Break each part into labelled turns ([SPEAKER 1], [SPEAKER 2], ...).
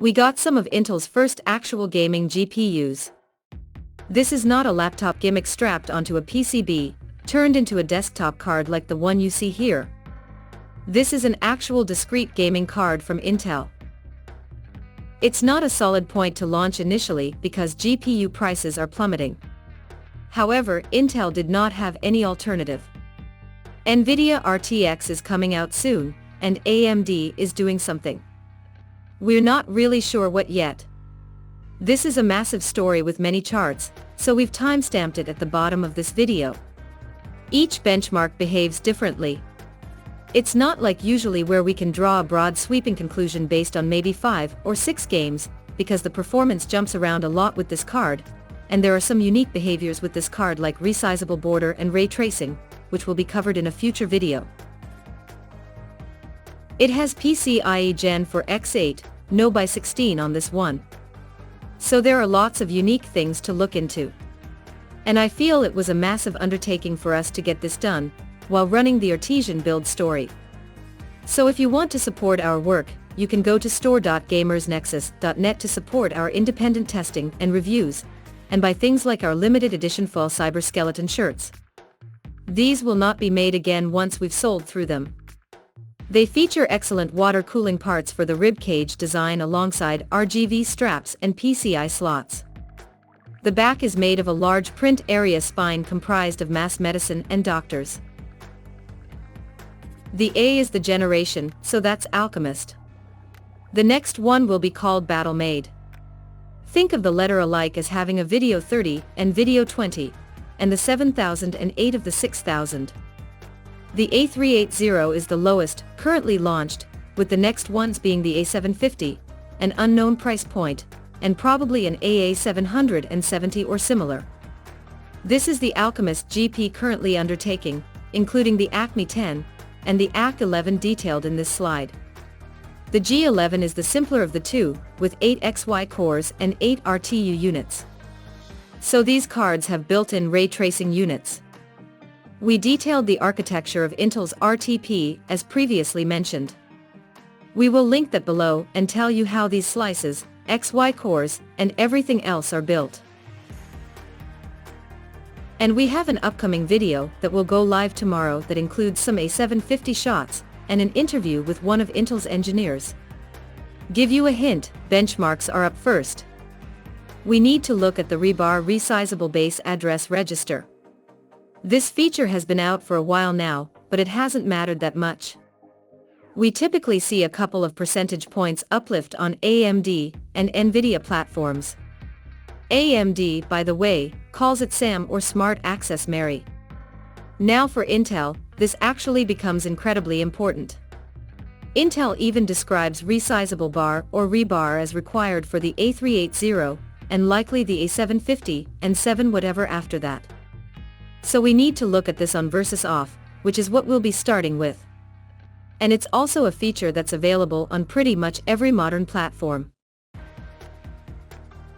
[SPEAKER 1] We got some of Intel's first actual gaming GPUs. This is not a laptop gimmick strapped onto a PCB, turned into a desktop card like the one you see here. This is an actual discrete gaming card from Intel. It's not a solid point to launch initially because GPU prices are plummeting. However, Intel did not have any alternative. NVIDIA RTX is coming out soon, and AMD is doing something. We're not really sure what yet. This is a massive story with many charts, so we've timestamped it at the bottom of this video. Each benchmark behaves differently. It's not like usually where we can draw a broad sweeping conclusion based on maybe 5 or 6 games, because the performance jumps around a lot with this card, and there are some unique behaviors with this card like resizable border and ray tracing, which will be covered in a future video. It has PCIe Gen 4 X8, no by 16 on this one. So there are lots of unique things to look into. And I feel it was a massive undertaking for us to get this done, while running the artesian build story. So if you want to support our work, you can go to store.gamersnexus.net to support our independent testing and reviews, and buy things like our limited edition full cyber skeleton shirts. These will not be made again once we've sold through them. They feature excellent water cooling parts for the rib cage design alongside RGB straps and PCI slots. The back is made of a large print area spine comprised of mass medicine and doctors. The A is the generation, so that's Alchemist. The next one will be called Battle Made. Think of the letter alike as having a video 30 and video 20, and the 7000 and 8 of the 6000. The A380 is the lowest, currently launched, with the next ones being the A750, an unknown price point, and probably an AA770 or similar. This is the Alchemist GP currently undertaking, including the Acme 10, and the AC11 detailed in this slide. The G11 is the simpler of the two, with 8 XY cores and 8 RTU units. So these cards have built-in ray tracing units. We detailed the architecture of Intel's RTP as previously mentioned. We will link that below and tell you how these slices, XY cores, and everything else are built. And we have an upcoming video that will go live tomorrow that includes some A750 shots, and an interview with one of Intel's engineers. Give you a hint, benchmarks are up first. We need to look at the rebar resizable base address register. This feature has been out for a while now, but it hasn't mattered that much. We typically see a couple of percentage points uplift on AMD and NVIDIA platforms. AMD, by the way, calls it SAM or Smart Access Memory. Now for Intel, this actually becomes incredibly important. Intel even describes resizable bar or rebar as required for the A380, and likely the A750 and 7 whatever after that. So we need to look at this on versus off, which is what we'll be starting with. And it's also a feature that's available on pretty much every modern platform.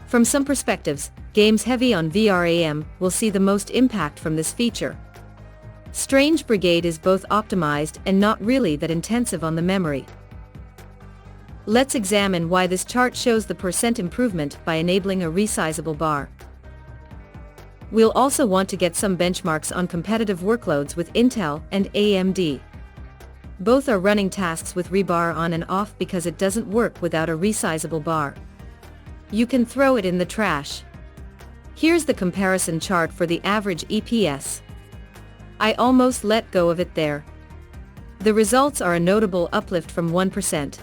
[SPEAKER 1] From some perspectives, games heavy on VRAM will see the most impact from this feature. Strange Brigade is both optimized and not really that intensive on the memory. Let's examine why this chart shows the percent improvement by enabling a resizable bar. We'll also want to get some benchmarks on competitive workloads with Intel and AMD. Both are running tasks with rebar on and off because it doesn't work without a resizable bar. You can throw it in the trash. Here's the comparison chart for the average EPS. I almost let go of it there. The results are a notable uplift from 1%.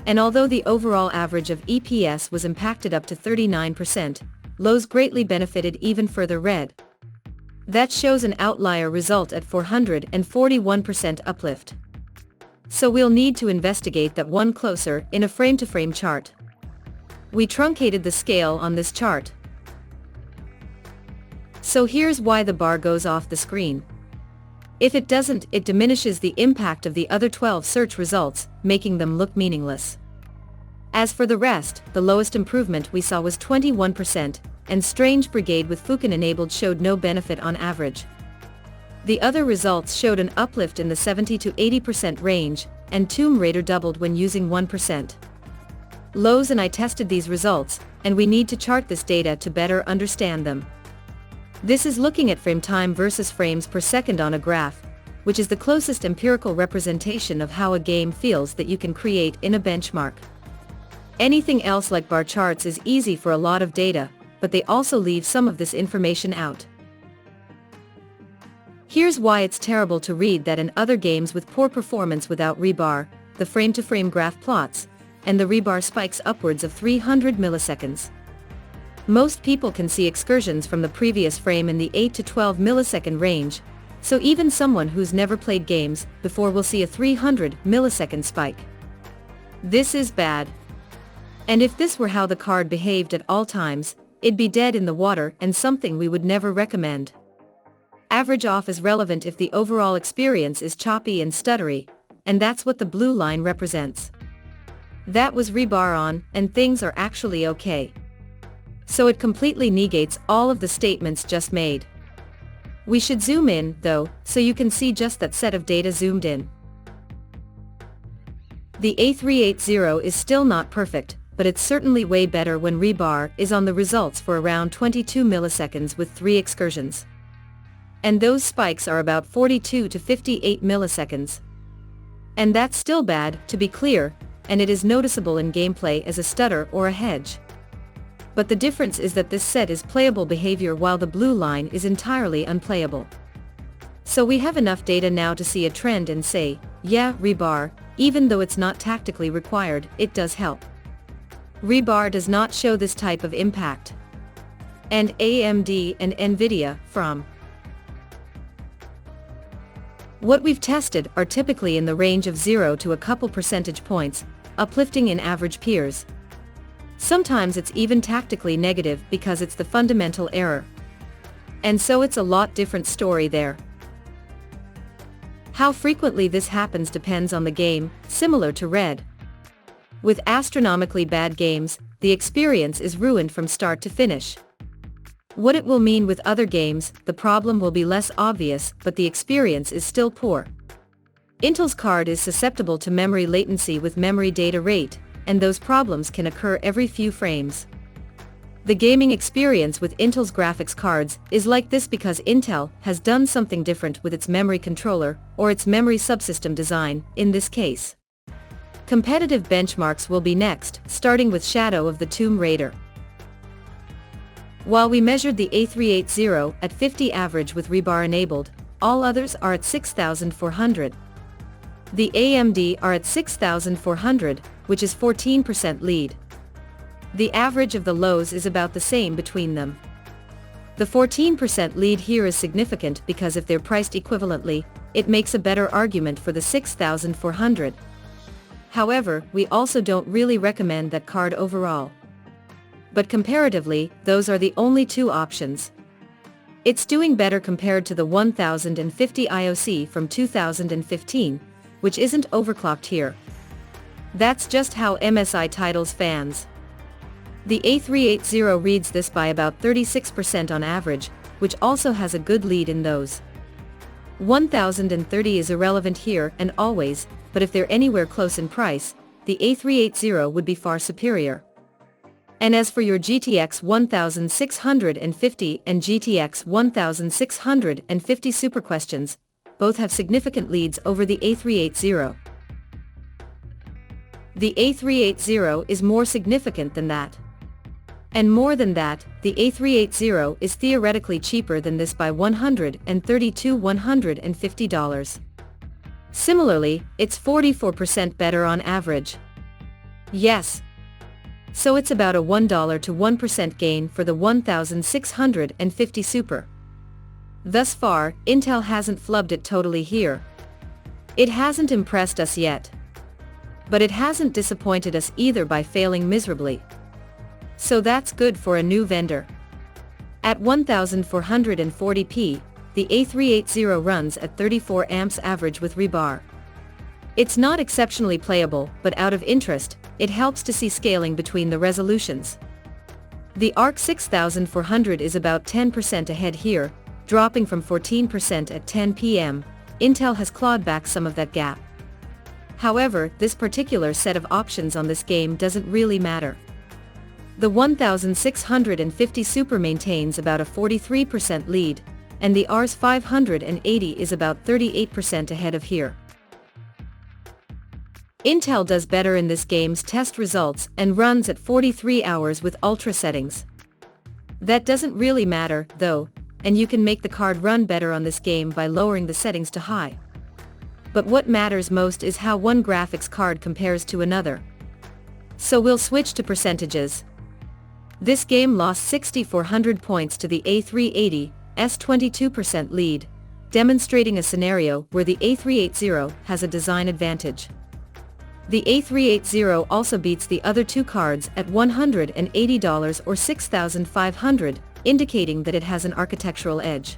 [SPEAKER 1] And although the overall average of EPS was impacted up to 39%, lows greatly benefited even further red. That shows an outlier result at 441% uplift. So we'll need to investigate that one closer in a frame-to-frame chart. We truncated the scale on this chart. So here's why the bar goes off the screen. If it doesn't, it diminishes the impact of the other 12 search results, making them look meaningless. As for the rest, the lowest improvement we saw was 21%, and Strange Brigade with Fukin enabled showed no benefit on average. The other results showed an uplift in the 70 to 80% range, and Tomb Raider doubled when using 1%. Lowe's and I tested these results, and we need to chart this data to better understand them. This is looking at frame time versus frames per second on a graph, which is the closest empirical representation of how a game feels that you can create in a benchmark. Anything else like bar charts is easy for a lot of data, but they also leave some of this information out. Here's why it's terrible to read that in other games with poor performance without rebar, the frame-to-frame graph plots, and the rebar spikes upwards of 300 milliseconds. Most people can see excursions from the previous frame in the 8 to 12 millisecond range, so even someone who's never played games before will see a 300 millisecond spike. This is bad. And if this were how the card behaved at all times, it'd be dead in the water and something we would never recommend. Average off is relevant if the overall experience is choppy and stuttery, and that's what the blue line represents. That was rebar on, and things are actually okay. So it completely negates all of the statements just made. We should zoom in, though, so you can see just that set of data zoomed in. The A380 is still not perfect, but it's certainly way better when rebar is on the results for around 22 milliseconds with 3 excursions. And those spikes are about 42 to 58 milliseconds. And that's still bad, to be clear, and it is noticeable in gameplay as a stutter or a hedge. But the difference is that this set is playable behavior while the blue line is entirely unplayable. So we have enough data now to see a trend and say, yeah, rebar, even though it's not tactically required, it does help. Rebar does not show this type of impact. And AMD and Nvidia, from what we've tested, are typically in the range of 0 to a couple percentage points, uplifting in average peers. Sometimes it's even tactically negative because it's the fundamental error. And so it's a lot different story there. How frequently this happens depends on the game, similar to Red. With astronomically bad games, the experience is ruined from start to finish. What it will mean with other games, the problem will be less obvious, but the experience is still poor. Intel's card is susceptible to memory latency with memory data rate, and those problems can occur every few frames. The gaming experience with Intel's graphics cards is like this because Intel has done something different with its memory controller, or its memory subsystem design, in this case. Competitive benchmarks will be next, starting with Shadow of the Tomb Raider. While we measured the A380 at 50 average with rebar enabled, all others are at 6,400. The AMD are at 6,400, which is 14% lead. The average of the lows is about the same between them. The 14% lead here is significant because if they're priced equivalently, it makes a better argument for the 6,400. However, we also don't really recommend that card overall. But comparatively, those are the only two options. It's doing better compared to the 1050 IOC from 2015, which isn't overclocked here. That's just how MSI titles fans. The A380 reads this by about 36% on average, which also has a good lead in those. 1030 is irrelevant here and always, but if they're anywhere close in price, the A380 would be far superior. And as for your GTX 1650 and GTX 1650 Super questions, both have significant leads over the A380. The A380 is more significant than that. And more than that, the A380 is theoretically cheaper than this by $130 to $150. Similarly, it's 44% better on average. Yes. So it's about a $1 to 1% gain for the 1650 Super. Thus far, Intel hasn't flubbed it totally here. It hasn't impressed us yet. But it hasn't disappointed us either by failing miserably. So that's good for a new vendor. At 1440p, the A380 runs at 34 amps average with rebar. It's not exceptionally playable, but out of interest, it helps to see scaling between the resolutions. The ARC 6400 is about 10% ahead here, dropping from 14% at 10 p.m. Intel has clawed back some of that gap. However, this particular set of options on this game doesn't really matter. The 1650 Super maintains about a 43% lead, and the Rs 580 is about 38% ahead of here. Intel does better in this game's test results and runs at 43 hours with Ultra settings. That doesn't really matter, though, and you can make the card run better on this game by lowering the settings to high. But what matters most is how one graphics card compares to another. So we'll switch to percentages. This game lost 6,400 points to the A380's 22% lead, demonstrating a scenario where the A380 has a design advantage. The A380 also beats the other two cards at $180 or $6,500, indicating that it has an architectural edge.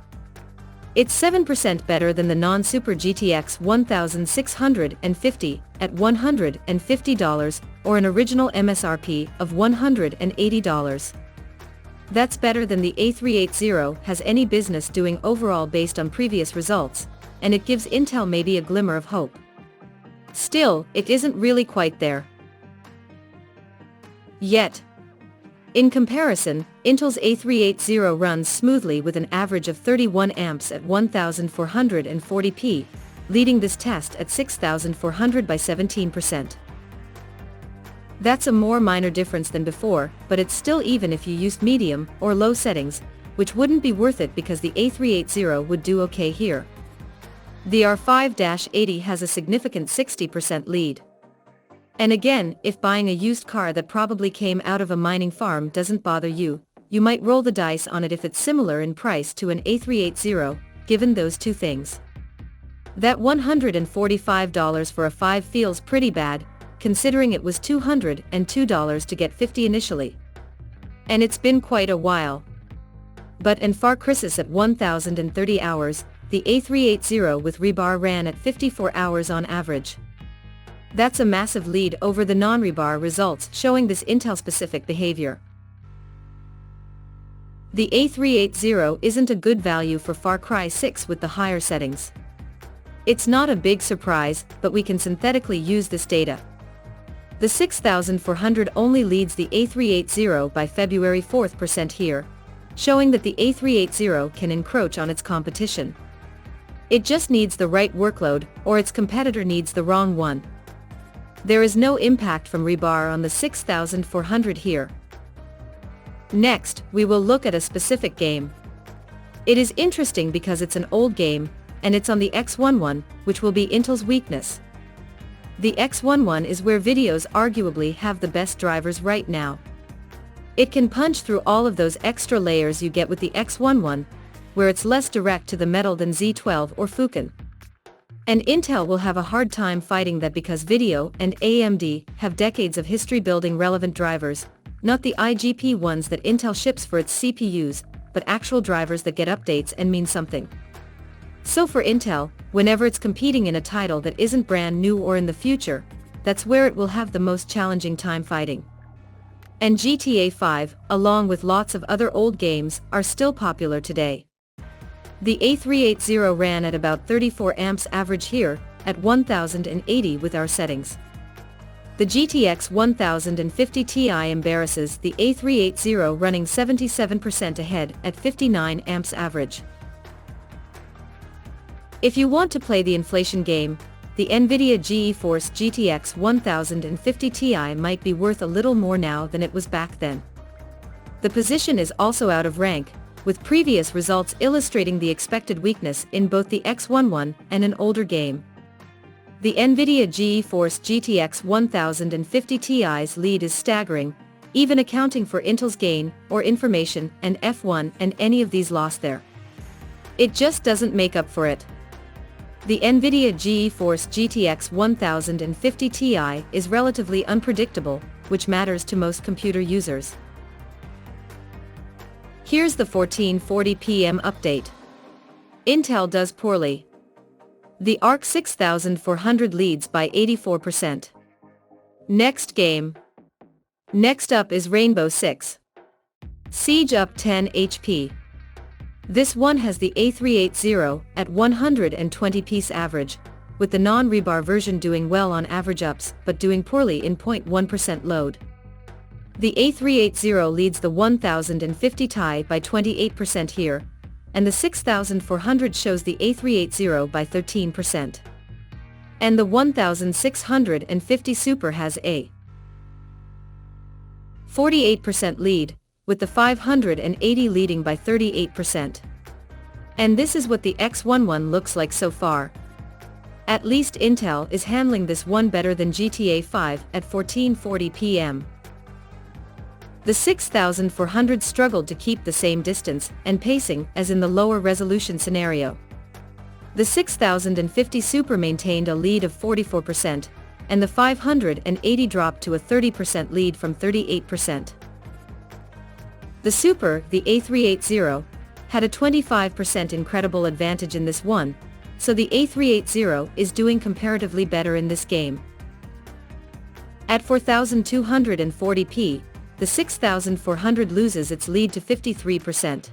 [SPEAKER 1] It's 7% better than the non-Super GTX 1650 at $150 or an original MSRP of $180. That's better than the A380 has any business doing overall based on previous results, and it gives Intel maybe a glimmer of hope. Still, it isn't really quite there yet. In comparison, Intel's A380 runs smoothly with an average of 31 amps at 1440p, leading this test at 6400 by 17%. That's a more minor difference than before, but it's still even if you used medium or low settings, which wouldn't be worth it because the A380 would do okay here. The R580 has a significant 60% lead. And again, if buying a used car that probably came out of a mining farm doesn't bother you, you might roll the dice on it if it's similar in price to an A380, given those two things. That $145 for a 5 feels pretty bad, considering it was $202 to get 50 initially. And it's been quite a while. But in Far Crysis at 1030 hours, the A380 with rebar ran at 54 hours on average. That's a massive lead over the non-rebar results, showing this Intel-specific behavior. The A380 isn't a good value for Far Cry 6 with the higher settings. It's not a big surprise, but we can synthetically use this data. The 6400 only leads the A380 by February 4% here, showing that the A380 can encroach on its competition. It just needs the right workload, or its competitor needs the wrong one. There is no impact from rebar on the 6400 here. Next, we will look at a specific game. It is interesting because it's an old game, and it's on the X11, which will be Intel's weakness. The X11 is where videos arguably have the best drivers right now. It can punch through all of those extra layers you get with the X11, where it's less direct to the metal than Z12 or Fukin. And Intel will have a hard time fighting that because video and AMD have decades of history building relevant drivers, not the IGP ones that Intel ships for its CPUs, but actual drivers that get updates and mean something. So for Intel, whenever it's competing in a title that isn't brand new or in the future, that's where it will have the most challenging time fighting. And GTA 5, along with lots of other old games, are still popular today. The A380 ran at about 34 amps average here, at 1080 with our settings. The GTX 1050 Ti embarrasses the A380 running 77% ahead at 59 amps average. If you want to play the inflation game, the NVIDIA GeForce GTX 1050 Ti might be worth a little more now than it was back then. The position is also out of rank, with previous results illustrating the expected weakness in both the X11 and an older game. The NVIDIA GeForce GTX 1050 Ti's lead is staggering, even accounting for Intel's gain, or information, and F1 and any of these lost there. It just doesn't make up for it. The NVIDIA GeForce GTX 1050 Ti is relatively unpredictable, which matters to most computer users. Here's the 1440 PM update. Intel does poorly. The ARC 6400 leads by 84%. Next game. Next up is Rainbow Six Siege up 10 HP. This one has the A380 at 120 piece average, with the non-rebar version doing well on average ups but doing poorly in 0.1% load. The A380 leads the 1050 Ti by 28% here, and the 6400 shows the A380 by 13%. And the 1650 Super has a 48% lead, with the 580 leading by 38%. And this is what the X11 looks like so far. At least Intel is handling this one better than GTA 5 at 1440 PM. The 6400 struggled to keep the same distance and pacing as in the lower resolution scenario. The 6050 Super maintained a lead of 44%, and the 580 dropped to a 30% lead from 38%. The Super, the A380, had a 25% incredible advantage in this one, so the A380 is doing comparatively better in this game. At 4240p, the 6400 loses its lead to 53%.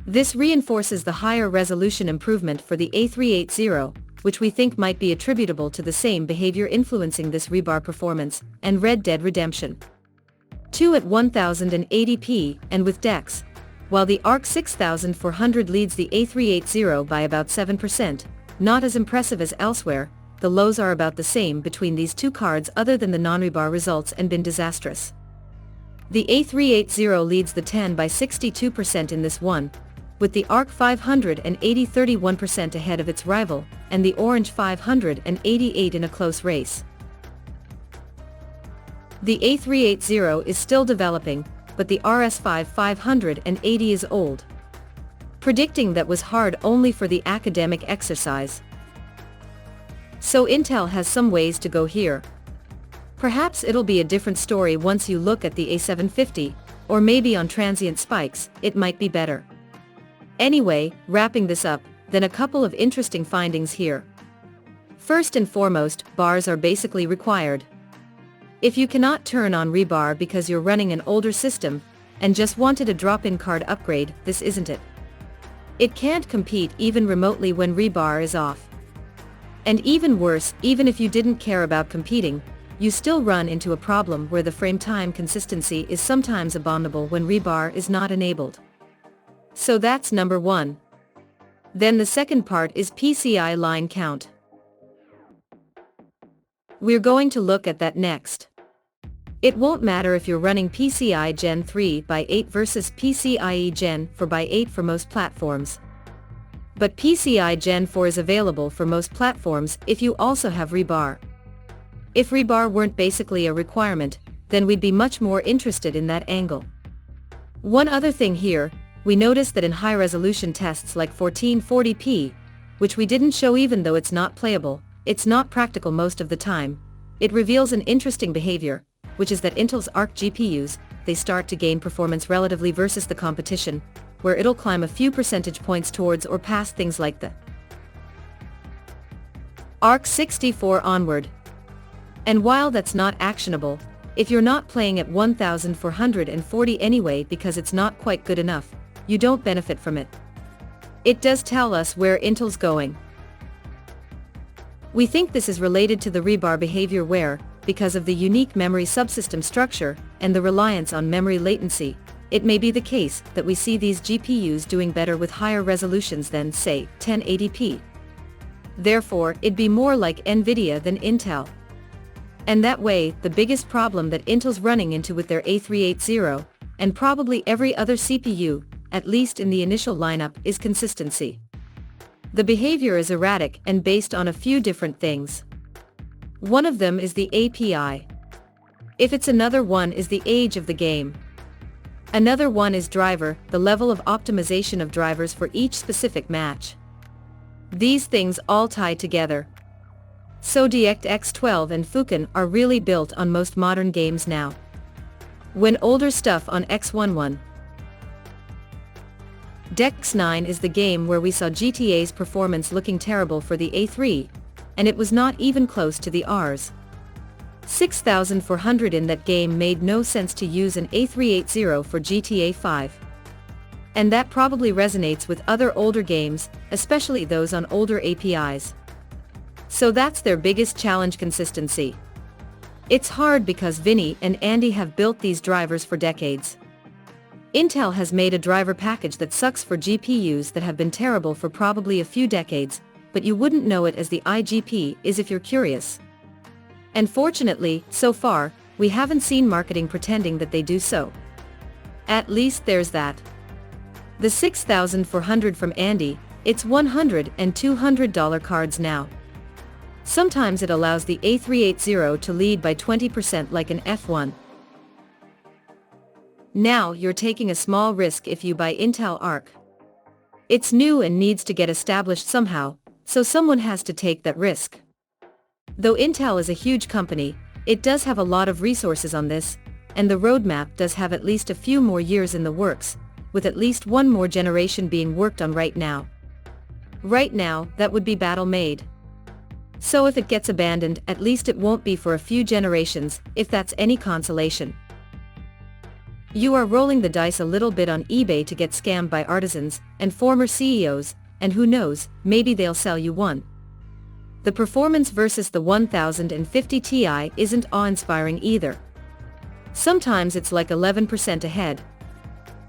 [SPEAKER 1] This reinforces the higher resolution improvement for the A380, which we think might be attributable to the same behavior influencing this rebar performance, and Red Dead Redemption 2 at 1080p and with DeX, while the ARC 6400 leads the A380 by about 7%, not as impressive as elsewhere. The lows are about the same between these two cards other than the non-rebar results and been disastrous. The A380 leads the 10 by 62% in this one, with the ARC 580 31% ahead of its rival, and the Orange 588 in a close race. The A380 is still developing, but the RS5 580 is old. Predicting that was hard only for the academic exercise. So Intel has some ways to go here. Perhaps it'll be a different story once you look at the A750, or maybe on transient spikes, it might be better. Anyway, wrapping this up, then a couple of interesting findings here. First and foremost, bars are basically required. If you cannot turn on rebar because you're running an older system, and just wanted a drop-in card upgrade, this isn't it. It can't compete even remotely when rebar is off. And even worse, even if you didn't care about competing, you still run into a problem where the frame time consistency is sometimes abominable when rebar is not enabled. So that's number one. Then the second part is PCI line count. We're going to look at that next. It won't matter if you're running PCI Gen 3 by 8 versus PCIe Gen 4 by 8 for most platforms. But PCI Gen 4 is available for most platforms if you also have rebar. If rebar weren't basically a requirement, then we'd be much more interested in that angle. One other thing here, we noticed that in high-resolution tests like 1440p, which we didn't show even though it's not playable, it's not practical most of the time, it reveals an interesting behavior, which is that Intel's ARC GPUs, they start to gain performance relatively versus the competition, where it'll climb a few percentage points towards or past things like the ARC 64 onward. And while that's not actionable, if you're not playing at 1440 anyway because it's not quite good enough, you don't benefit from it. It does tell us where Intel's going. We think this is related to the rebar behavior where, because of the unique memory subsystem structure and the reliance on memory latency, it may be the case that we see these GPUs doing better with higher resolutions than, say, 1080p. Therefore, it'd be more like NVIDIA than Intel. And that way, the biggest problem that Intel's running into with their A380, and probably every other CPU, at least in the initial lineup, is consistency. The behavior is erratic and based on a few different things. One of them is the API. If it's another one is the age of the game. Another one is driver, the level of optimization of drivers for each specific match. These things all tie together. So DirectX 12 and Fukin are really built on most modern games now. When older stuff on X11. DeX 9 is the game where we saw GTA's performance looking terrible for the A3, and it was not even close to the Rs. 6400 in that game made no sense to use an A380 for GTA 5. And that probably resonates with other older games, especially those on older APIs. So that's their biggest challenge: consistency. It's hard because Vinny and Andy have built these drivers for decades. Intel has made a driver package that sucks for GPUs that have been terrible for probably a few decades, but you wouldn't know it as the IGP is if you're curious. And fortunately, so far, we haven't seen marketing pretending that they do so. At least there's that. The 6400 from Andy, it's $100 and $200 cards now. Sometimes it allows the A380 to lead by 20% like an F1. Now you're taking a small risk if you buy Intel Arc. It's new and needs to get established somehow, so someone has to take that risk. Though Intel is a huge company, it does have a lot of resources on this, and the roadmap does have at least a few more years in the works, with at least one more generation being worked on right now. Right now, that would be battle made. So if it gets abandoned, at least it won't be for a few generations, if that's any consolation. You are rolling the dice a little bit on eBay to get scammed by artisans and former CEOs, and who knows, maybe they'll sell you one. The performance versus the 1050 Ti isn't awe-inspiring either. Sometimes it's like 11% ahead.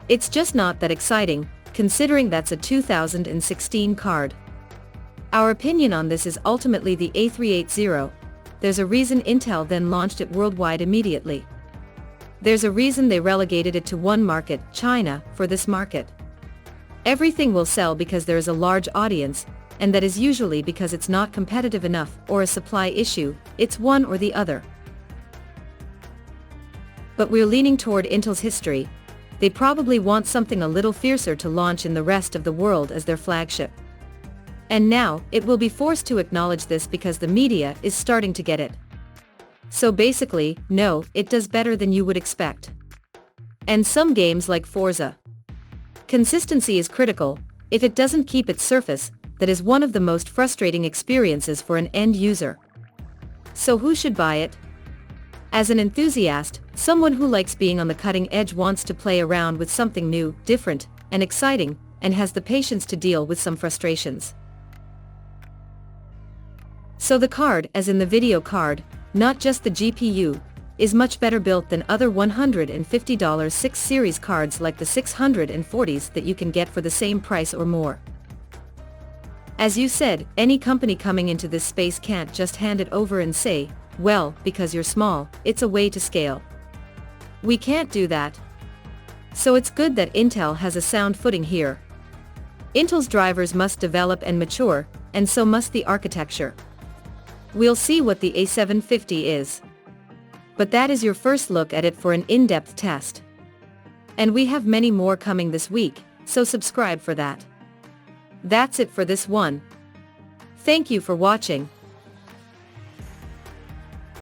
[SPEAKER 1] It's just not that exciting, considering that's a 2016 card. Our opinion on this is ultimately the A380. There's a reason Intel then launched it worldwide immediately. There's a reason they relegated it to one market, China, for this market. Everything will sell because there is a large audience, and that is usually because it's not competitive enough or a supply issue, it's one or the other. But we're leaning toward Intel's history. They probably want something a little fiercer to launch in the rest of the world as their flagship. And now, it will be forced to acknowledge this because the media is starting to get it. So basically, no, it does better than you would expect. And some games like Forza. Consistency is critical. If it doesn't keep its surface, that is one of the most frustrating experiences for an end user. So who should buy it? As an enthusiast, someone who likes being on the cutting edge, wants to play around with something new, different, and exciting, and has the patience to deal with some frustrations. So the card, as in the video card, not just the GPU, is much better built than other $150 6 series cards like the 640s that you can get for the same price or more. As you said, any company coming into this space can't just hand it over and say, well, because you're small, it's a way to scale. We can't do that. So it's good that Intel has a sound footing here. Intel's drivers must develop and mature, and so must the architecture. We'll see what the A750 is. But that is your first look at it for an in-depth test. And we have many more coming this week, so subscribe for that. That's it for this one. Thank you for watching.